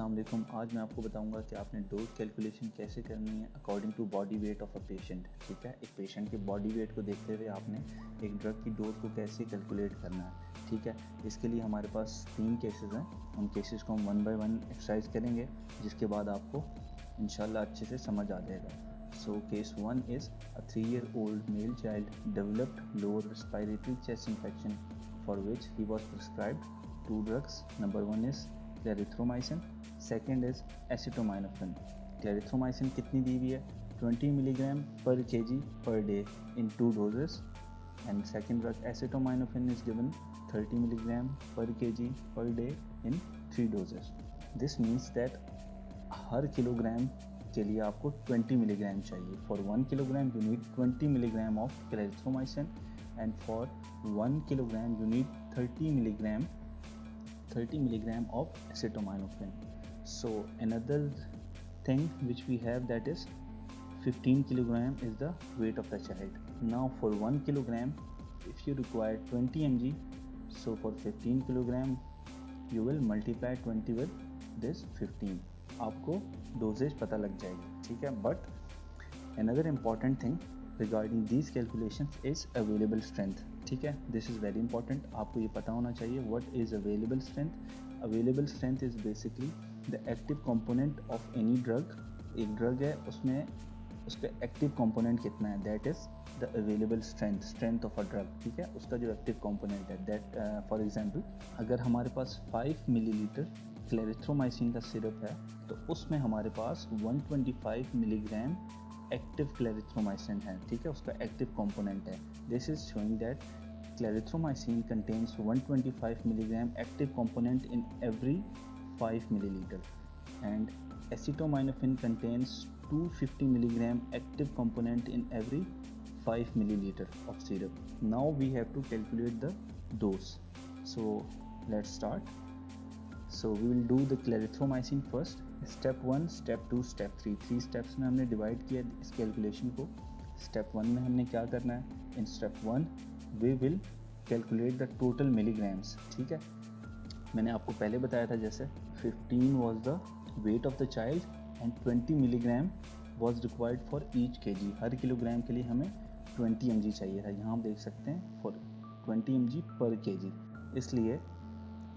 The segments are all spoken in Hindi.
अस्सलाम वालेकुम। आज मैं आपको बताऊंगा कि आपने डोज कैलकुलेशन कैसे करनी है according to body weight of a patient. ठीक है, एक पेशेंट के बॉडी वेट को देखते हुए आपने एक ड्रग की डोज को कैसे कैलकुलेट करना है। ठीक है, इसके लिए हमारे पास 3 केसेस हैं। उन केसेस को हम 1 बाय 1 एक्सरसाइज करेंगे, जिसके बाद आपको इंशाल्लाह अच्छे से समझ आ जाएगा। So case 1 is a 3-year-old male child developed lower respiratory chest infection for which he was prescribed 2 drugs. Number 1 is clarithromycin, second is acetaminophen. Clarithromycin कितनी दी हुई है? 20 milligram per kg per day in 2 doses, and second drug acetaminophen is given 30 milligram per kg per day in 3 doses. This means that her kilogram के लिए आपको 20 मिलीग्राम चाहिए। For 1 kilogram you need 20 milligram of clarithromycin and for 1 kilogram you need 30 milligram of acetaminophen. So another thing which we have, that is 15 kilogram is the weight of the child. Now for 1 kilogram if you require 20 mg, so for 15 kilogram you will multiply 20 with this 15. आपको डोजेज पता लग जाएगी। ठीक है, but another important thing regarding these calculations is available strength. ठीक है, this is very important. आपको ये पता होना चाहिए what is available strength. Available strength is basically the active component of any drug. एक ड्रग है, उसमें उसका एक्टिव कंपोनेंट कितना है, that is the available strength of a drug. ठीक है, उसका जो एक्टिव कंपोनेंट है, दैट फॉर एग्जांपल अगर हमारे पास 5 मिलीलीटर क्लैरिथ्रोमाइसिन का सिरप है तो उसमें हमारे पास 125 मिलीग्राम एक्टिव क्लैरिथ्रोमाइसिन है। ठीक है, उसका एक्टिव कंपोनेंट है। This is showing that clarithromycin contains 125 milligram active component in every 5 milliliter, and acetaminophen contains 250 milligram active component in every 5 milliliter of syrup. Now we have to calculate the dose. So let's start. So we will do the clarithromycin first. Step 1, Step 2, Step 3, 3 steps में हमने डिवाइड किया इस कैलकुलेशन को। Step 1 में हमने क्या करना है? In Step 1 we will calculate the total milligrams. ठीक है, मैंने आपको पहले बताया था जैसे 15 was the weight of the child and 20 milligram was required for each kg. Her kilogram के लिए हमें 20 mg चाहिए था। यहाँ आप देख सकते हैं for 20 mg per kg, इसलिए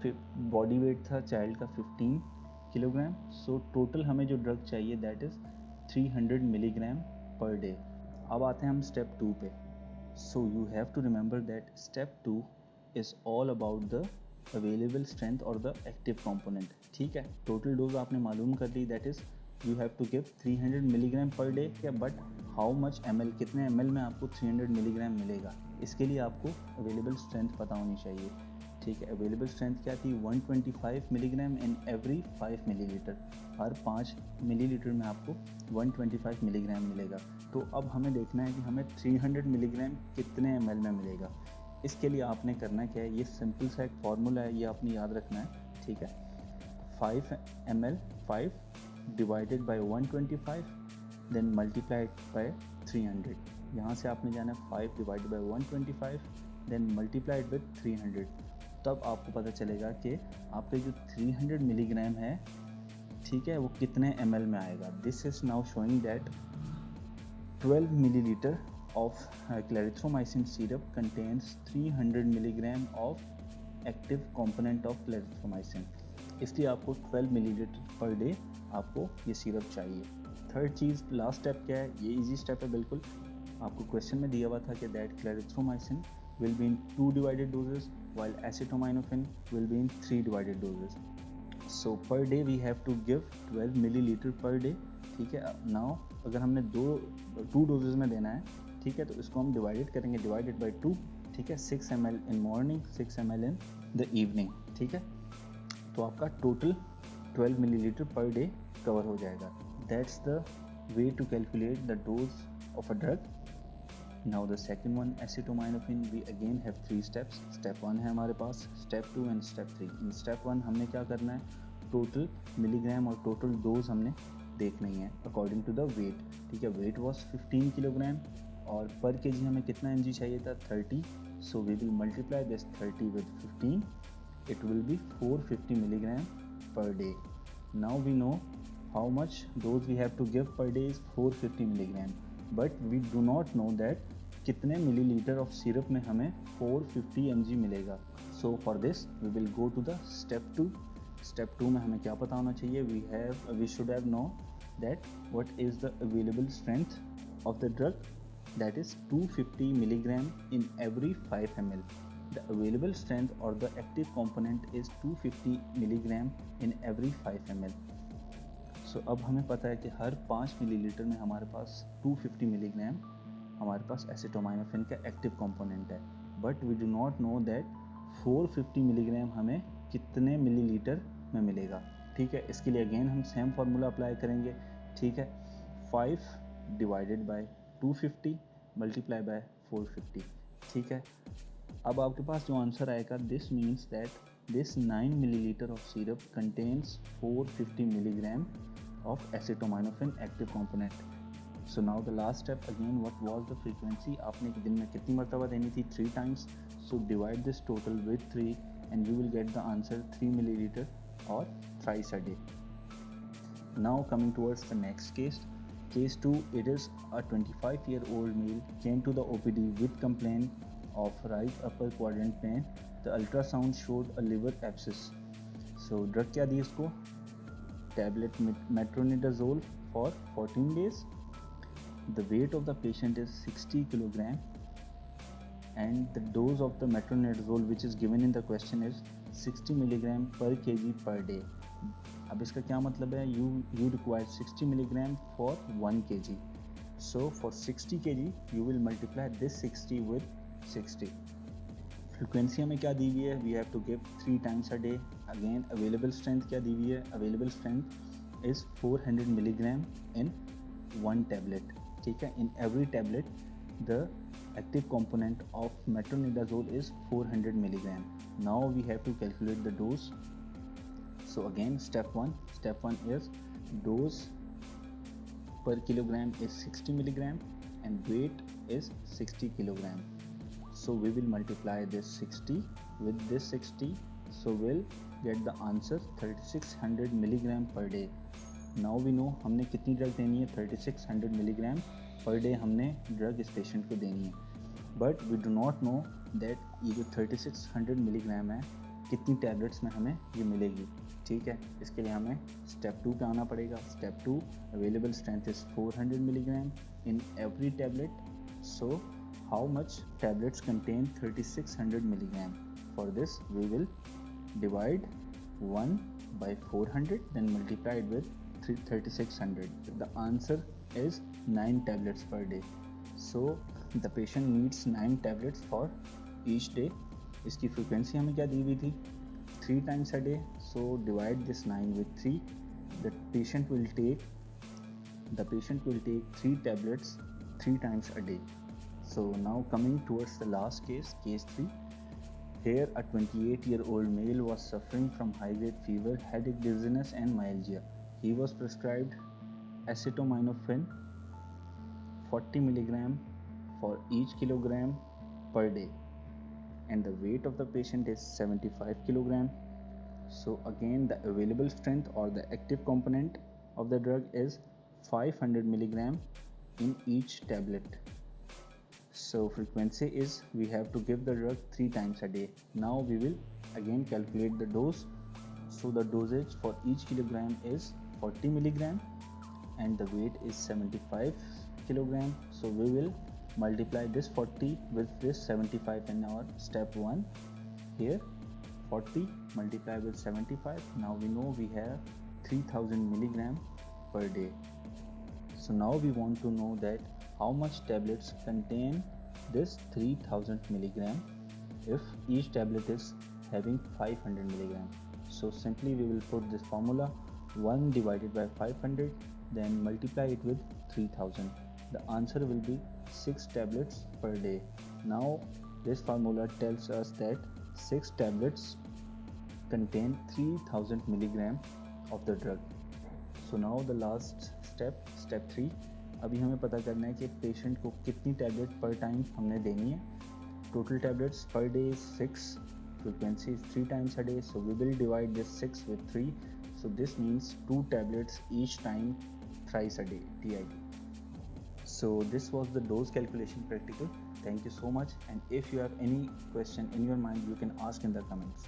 फिर बॉडी वेट था चाइल्ड का 15 किलोग्राम। सो टोटल हमें जो ड्रग चाहिए that is 300 milligram per day. अब आते हैं हम स्टेप 2 पे। So you have to remember that step 2 is all about the available strength और द एक्टिव कंपोनेंट। ठीक है, टोटल डोज आपने मालूम कर ली, that is you have to give 300 milligram per day. But how much ml, कितने ml में आपको 300 मिलीग्राम मिलेगा, इसके लिए आपको अवेलेबल स्ट्रेंथ पता होनी चाहिए। ठीक है, अवेलेबल स्ट्रेंथ क्या थी? 125 milligram in every 5 millilitre. Her 5 millilitre में आपको 125 मिलीग्राम मिलेगा। तो अब हमें देखना है कि हमें 300 मिलीग्राम कितने ml में मिलेगा। इसके लिए आपने करना क्या है, ये सिंपल सा एक फार्मूला है, ये आपने याद रखना है। ठीक है, 5 ml 5 divided by 125 then multiplied by 300। यहाँ से आपने जाना है 5 divided by 125 then multiplied with 300। तब आपको पता चलेगा कि आपके जो 300 मिलीग्राम है, ठीक है, वो कितने ml में आएगा। This is now showing that 12 millilitre of clarithromycin syrup contains 300 milligram of active component of clarithromycin, इसलिए आपको 12 मिलीलीटर पर डे आपको ये सिरप चाहिए। थर्ड चीज़, लास्ट स्टेप क्या है? ये इजी स्टेप है बिल्कुल। आपको क्वेश्चन में दिया हुआ था कि that clarithromycin will be in 2 divided doses while acetaminophen will be in 3 divided doses. So per day we have to give 12 milliliter per day. ठीक है, नाउ अगर हमने 2 डोजेज में देना है, ठीक है, तो इसको हम डिवाइडेड करेंगे, डिवाइडेड बाई 2। ठीक है, 6 ml in morning, 6 ml in the evening. ठीक है, तो आपका total 12 millilitre per day cover हो जाएगा। That's the way to calculate the dose of a drug. Now the second one, acetaminophen, we again have 3 steps. Step 1 है हमारे पास, Step 2 and Step 3. In Step 1 हमने क्या करना है? टोटल मिलीग्राम और टोटल डोज हमने देखनी है अकॉर्डिंग टू द वेट। ठीक है, वेट वॉज 15 किलोग्राम और पर केजी हमें कितना mg चाहिए था? 30। So we will multiply this 30 with 15, it will be 450 milligram per day. Now we know how much dose we have to give per day is 450 milligram, but we do not know that कितने मिलीलीटर ऑफ सिरप में हमें 450 mg मिलेगा. So for this we will go to the step 2. Step 2 में हमें क्या पता होना चाहिए? We should have know that what is the available strength of the drug, that is 250 milligram in every 5 ml. The available strength or the active component is 250 milligram in every 5 ml. So अब हमें पता है कि हर 5 मिलीलीटर में हमारे पास 250 मिलीग्राम हमारे पास एसिटोमाइनोफेन का एक्टिव कंपोनेंट है, but we do not know that 450 milligram हमें कितने मिलीलीटर में मिलेगा. ठीक है, इसके लिए अगेन हम सेम फार्मूला अप्लाई करेंगे. ठीक है, 5 डिवाइडेड बाय 250 मल्टीप्लाई बाय 450. ठीक है, अब आपके पास जो आंसर आएगा, this means that this 9 millilitre of syrup contains 450 milligram of acetaminophen active component. So now the last step again, what was the frequency? आपने दिन में कितनी मरतबा देनी थी? 3 times. So divide this total with 3 and you will get the answer 3 millilitre और thrice a day. Now coming towards the next case. Case 2, it is a 25-year-old male came to the OPD with complaint of right upper quadrant pain. The ultrasound showed a liver abscess. So drug क्या दी इसको? Tablet metronidazole for 14 days. The weight of the patient is 60 kilogram and the dose of the metronidazole which is given in the question is 60 milligram per kg per day. अब इसका क्या मतलब है? You require 60 milligram for 1 kg. So for 60 kg you will multiply this 60 with 60. Frequency हमें क्या दी हुई है? We have to give 3 times a day. Again available strength क्या दी हुई है? Available strength is 400 milligram in 1 tablet. ठीक है, in every tablet the active component of metronidazole is 400 milligram. Now we have to calculate the dose. So again step 1 is dose per kilogram is 60 milligram and weight is 60 kilogram. So we will multiply this 60 with this 60, so we'll get the answer 3600 milligram per day. Now we know हमने कितनी ड्रग देनी है? 3600 milligram per day हमने ड्रग इस पेशेंट को देनी है, but we do not know that ये जो 3600 मिलीग्राम है कितनी टैबलेट्स में हमें ये मिलेगी. ठीक है, इसके लिए हमें स्टेप 2 पे आना पड़ेगा. Step 2, available strength is 400 milligram in every tablet. So how much tablets contain 3600 milligram? For this we will divide 1 by 400 then multiply it with 3600. The answer is 9 tablets per day. So the patient needs 9 tablets for each day. इसकी फ्रीक्वेंसी हमें क्या दी हुई थी? 3 times a day. So divide this 9 with 3. The patient will take 3 tablets 3 times a day. So now coming towards the last case, case 3. Here a 28-year-old male was suffering from high-grade fever, headache, dizziness and myalgia. He was prescribed acetaminophen 40 milligram for each kilogram per day and the weight of the patient is 75 kilogram. So again the available strength or the active component of the drug is 500 milligram in each tablet. So frequency is we have to give the drug 3 times a day. Now we will again calculate the dose. So the dosage for each kilogram is 40 milligram and the weight is 75 kilogram. So we will multiply this 40 with this 75 in our step 1. Here 40 multiply with 75. Now we know we have 3000 milligram per day. So now we want to know that how much tablets contain this 3000 milligram if each tablet is having 500 milligram. So simply we will put this formula 1 divided by 500 then multiply it with 3000. The answer will be 6 tablets per day. Now this formula tells us that 6 tablets contain 3000 milligram of the drug. So now the last step, step 3. अभी हमें पता करना है कि पेशेंट को कितनी टैबलेट पर टाइम हमने देनी है. Total tablets per day 6, frequency is 3 times a day. So we will divide this 6 with 3. So this means 2 tablets each time, thrice a day, TID. So this was the dose calculation practical. Thank you so much, and if you have any question in your mind, you can ask in the comments.